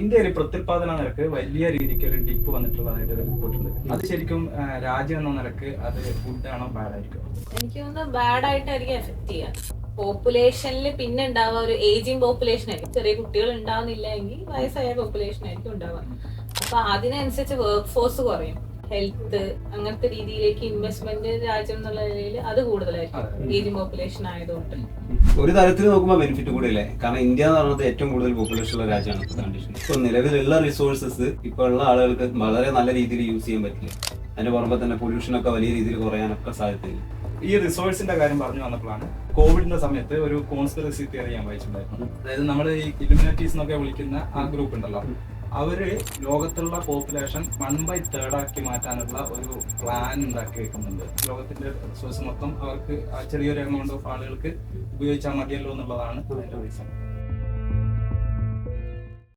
ഇന്ത്യയിൽ പ്രത്യുൽപാദന നിരക്ക് വലിയ രീതിക്ക് ഒരു ഡിപ്പ് വന്നിട്ടുള്ളതായിട്ട് ഒരു റിപ്പോർട്ടുണ്ട്. അത് ശരിക്കും രാജ്യം എന്ന നിലക്ക് അത് ഗുഡ് ആണോ ബാഡ് ആയിരിക്കും? എനിക്ക് തോന്നുന്നു ബാഡ് ആയിട്ടായിരിക്കും എഫക്ട് ചെയ്യാൻ. പോപ്പുലേഷനിൽ പിന്നെ ഉണ്ടാവുക ഒരു ഏജിങ് പോപ്പുലേഷൻ ആയിരിക്കും. ചെറിയ കുട്ടികൾ ഉണ്ടാവുന്നില്ല എങ്കിൽ വയസ്സായ പോപ്പുലേഷൻ ആയിരിക്കും ഉണ്ടാവുക. അപ്പൊ അതിനനുസരിച്ച് വർക്ക് ഫോഴ്സ് കുറയും. ഹെൽത്ത് അങ്ങനത്തെ രീതിയിലേക്ക് ഇൻവെസ്റ്റ്മെന്റ് രാജ്യം എന്നുള്ള നിലയിൽ അത് കൂടുതലായിരിക്കും ഏജിങ് പോപ്പുലേഷൻ ആയതുകൊണ്ട്. ഒരു തരത്തിൽ നോക്കുമ്പോൾ ബെനിഫിറ്റ് കൂടി അല്ലേ? കാരണം ഇന്ത്യ എന്ന് പറയുന്നത് ഏറ്റവും കൂടുതൽ പോപ്പുലേഷൻ ഉള്ള രാജ്യമാണ് കണ്ടീഷൻ. ഇപ്പൊ നിലവിലുള്ള റിസോഴ്സസ് ഇപ്പൊ ഉള്ള ആളുകൾക്ക് വളരെ നല്ല രീതിയിൽ യൂസ് ചെയ്യാൻ പറ്റില്ല. അതിന്റെ പുറമെ തന്നെ പൊല്യൂഷൻ ഒക്കെ വലിയ രീതിയിൽ കുറയാനൊക്കെ സാധ്യതയില്ല. ഈ റിസോഴ്സിന്റെ കാര്യം പറഞ്ഞു വന്നപ്പോഴാണ് കോവിഡിന്റെ സമയത്ത് ഒരു കോൺസ്പിറസി തിയറി ഞാൻ വായിച്ചിട്ടുണ്ടായിരുന്നു. അതായത് നമ്മൾ ഈ ഇലുമിനാറ്റീസ് എന്നൊക്കെ വിളിക്കുന്ന ആ ഗ്രൂപ്പ് ഉണ്ടല്ലോ, അവര് ലോകത്തുള്ള പോപ്പുലേഷൻ 1/3 ആക്കി മാറ്റാനുള്ള ഒരു പ്ലാൻ ഉണ്ടാക്കി വെക്കുന്നുണ്ട്. ലോകത്തിന്റെ റിസോഴ്സ് മൊത്തം അവർക്ക് ആ ചെറിയൊരു എമൗണ്ട് ഓഫ് ആളുകൾക്ക് ഉപയോഗിച്ചാൽ മതിയല്ലോ എന്നുള്ളതാണ് അതിന്റെ റീസൺ.